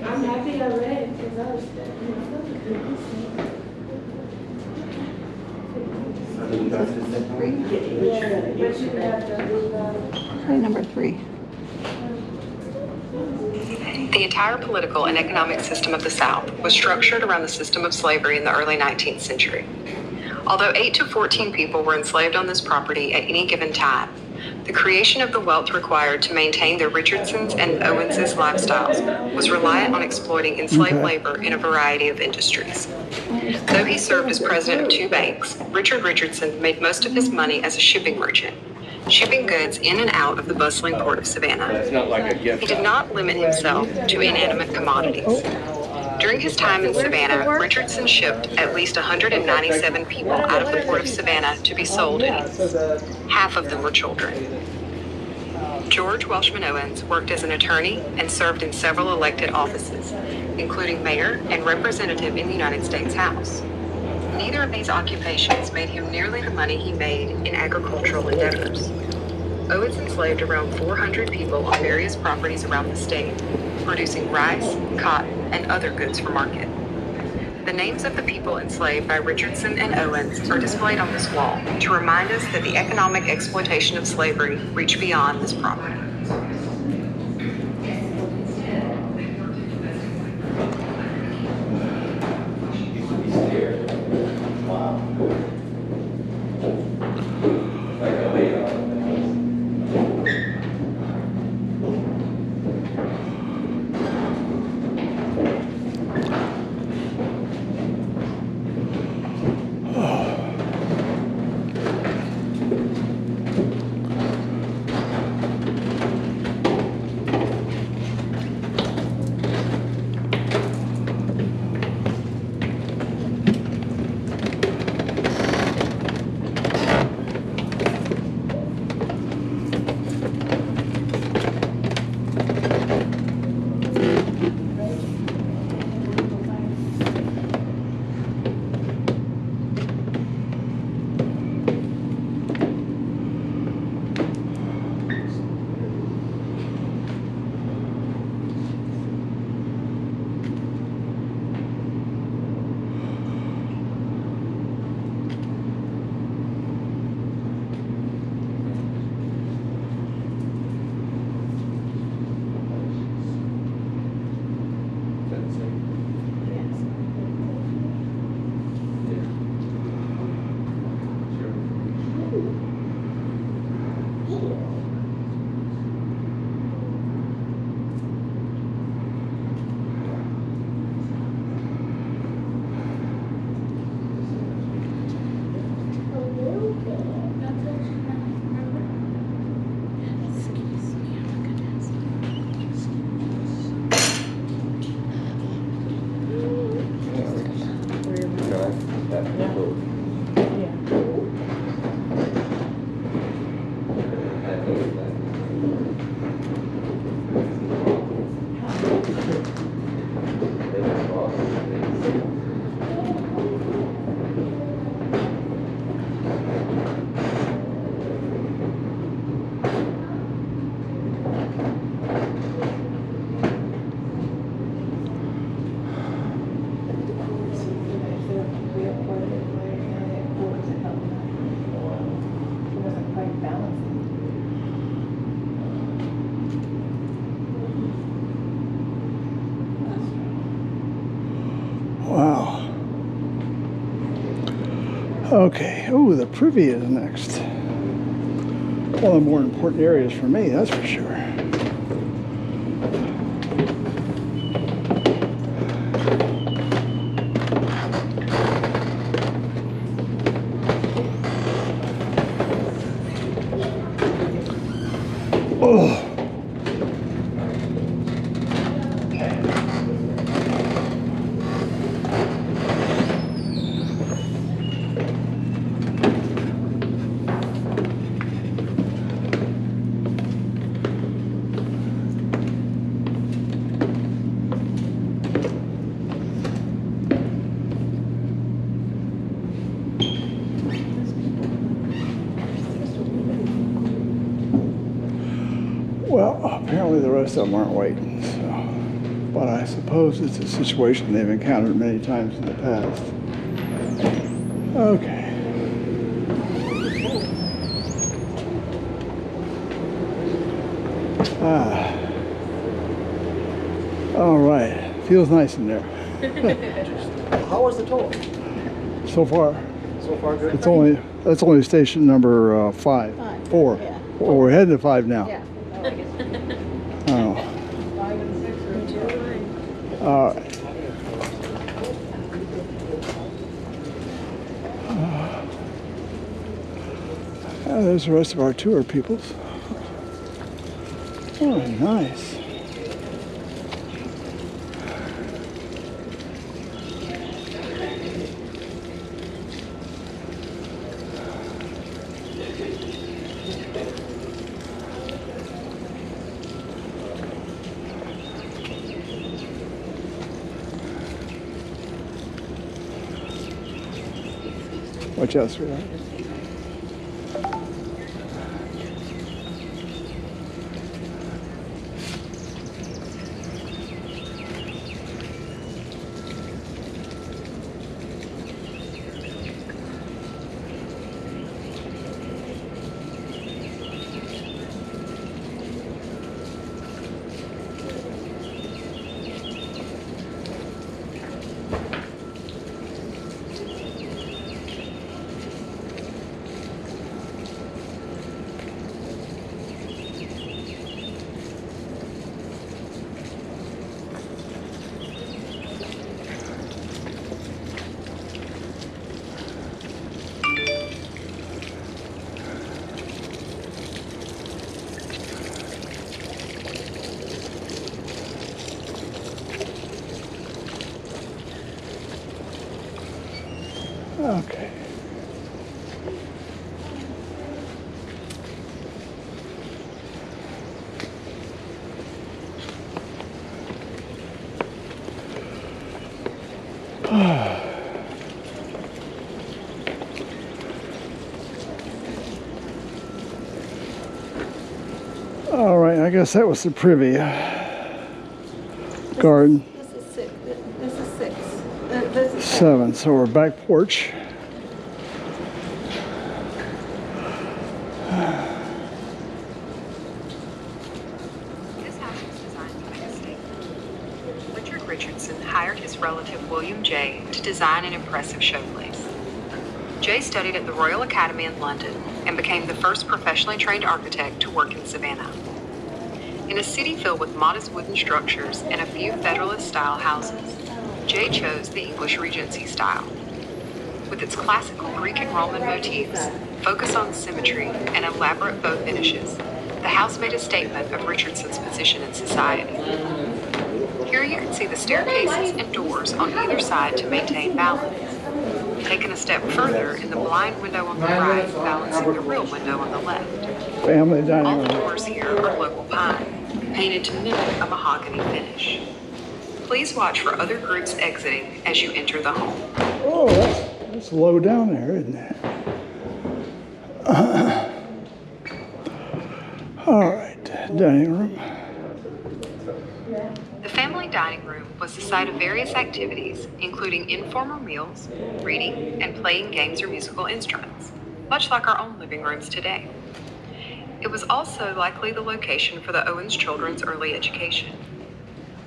I'm happy I read it because I was Number 3. The entire political and economic system of the South was structured around the system of slavery in the early 19th century. Although 8 to 14 people were enslaved on this property at any given time, the creation of the wealth required to maintain the Richardsons and Owens' lifestyles was reliant on exploiting enslaved labor in a variety of industries. Though he served as president of 2 banks, Richard Richardson made most of his money as a shipping merchant, shipping goods in and out of the bustling port of Savannah. He did not limit himself to inanimate commodities. During his time in Savannah, Richardson shipped at least 197 people out of the port of Savannah to be sold, and half of them were children. George Welshman Owens worked as an attorney and served in several elected offices, including mayor and representative in the United States House. Neither of these occupations made him nearly the money he made in agricultural endeavors. Owens enslaved around 400 people on various properties around the state, producing rice, cotton, and other goods for market. The names of the people enslaved by Richardson and Owens are displayed on this wall to remind us that the economic exploitation of slavery reached beyond this property. Wow. Okay. Oh, the privy is next. One of the more important areas for me, that's for sure. Oh. rest of them aren't waiting. So, but I suppose it's a situation they've encountered many times in the past. Okay. All right. Feels nice in there. How was the tour? So far, Good. that's only station number 5, 4. Yeah. Well, we're heading to 5 now. Yeah. Oh. 5 and 6 are All right. There's the rest of our tour, peoples. Oh, nice. Watch out, sweetheart. Okay. All right, I guess that was the privy garden. This is 6. This is 6. This is 7, so we're back porch. This house was designed to make a statement. Richard Richardson hired his relative William Jay to design an impressive showplace. Jay studied at the Royal Academy in London and became the first professionally trained architect to work in Savannah. In a city filled with modest wooden structures and a few Federalist-style houses, Jay chose the English Regency style. With its classical Greek and Roman motifs, focus on symmetry, and elaborate bow finishes, the house made a statement of Richardson's position in society. Here you can see the staircases and doors on either side to maintain balance. Taken a step further in the blind window on the right, balancing the real window on the left. Family dining All the room. doors here are local pine, painted to mimic a mahogany finish. Please watch for other groups exiting as you enter the home. Oh, that's low down there, isn't it? All right, dining room. The family dining room was the site of various activities, including informal meals, reading, and playing games or musical instruments, much like our own living rooms today. It was also likely the location for the Owens children's early education.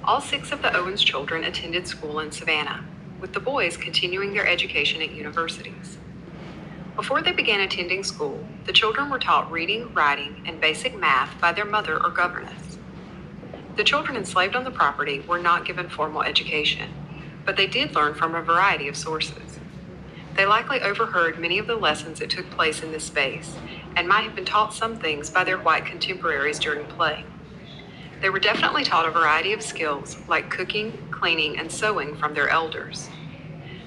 All 6 of the Owens children attended school in Savannah, with the boys continuing their education at universities. Before they began attending school, the children were taught reading, writing, and basic math by their mother or governess. The children enslaved on the property were not given formal education, but they did learn from a variety of sources. They likely overheard many of the lessons that took place in this space and might have been taught some things by their white contemporaries during play. They were definitely taught a variety of skills like cooking, cleaning, and sewing from their elders.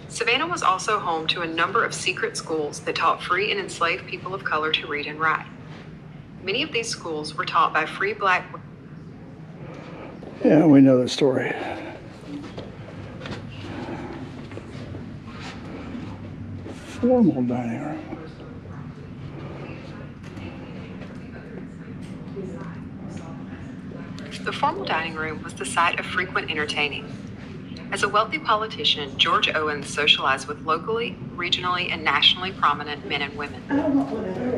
Savannah was also home to a number of secret schools that taught free and enslaved people of color to read and write. Many of these schools were taught by free black women. Yeah, we know the story. Formal dining room. The formal dining room was the site of frequent entertaining. As a wealthy politician, George Owens socialized with locally, regionally, and nationally prominent men and women.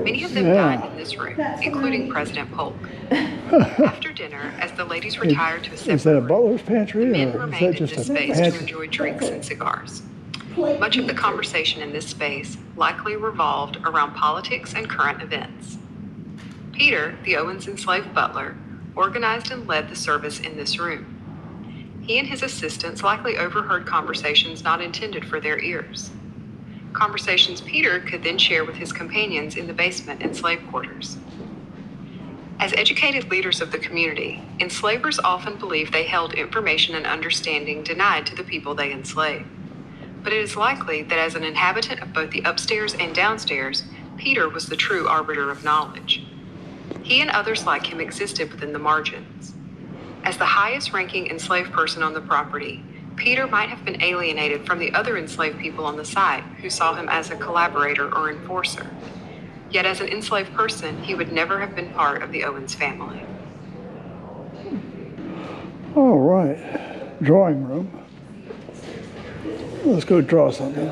Many of them dined in this room, including President Polk. After dinner, as the ladies retired to a Is that a separate room, butler's the pantry men or is remained that in just this a space to pantry? enjoy drinks and cigars. Much of the conversation in this space likely revolved around politics and current events. Peter, the Owens enslaved butler, organized and led the service in this room. He and his assistants likely overheard conversations not intended for their ears. Conversations Peter could then share with his companions in the basement and slave quarters. As educated leaders of the community, enslavers often believed they held information and understanding denied to the people they enslaved. But it is likely that as an inhabitant of both the upstairs and downstairs, Peter was the true arbiter of knowledge. He and others like him existed within the margins. As the highest ranking enslaved person on the property, Peter might have been alienated from the other enslaved people on the site who saw him as a collaborator or enforcer. Yet as an enslaved person, he would never have been part of the Owens family. All right, drawing room. Let's go draw something.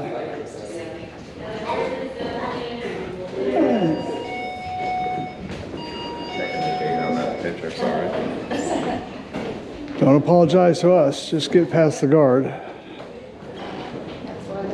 On that picture, sorry. Don't apologize to us, just get past the guard.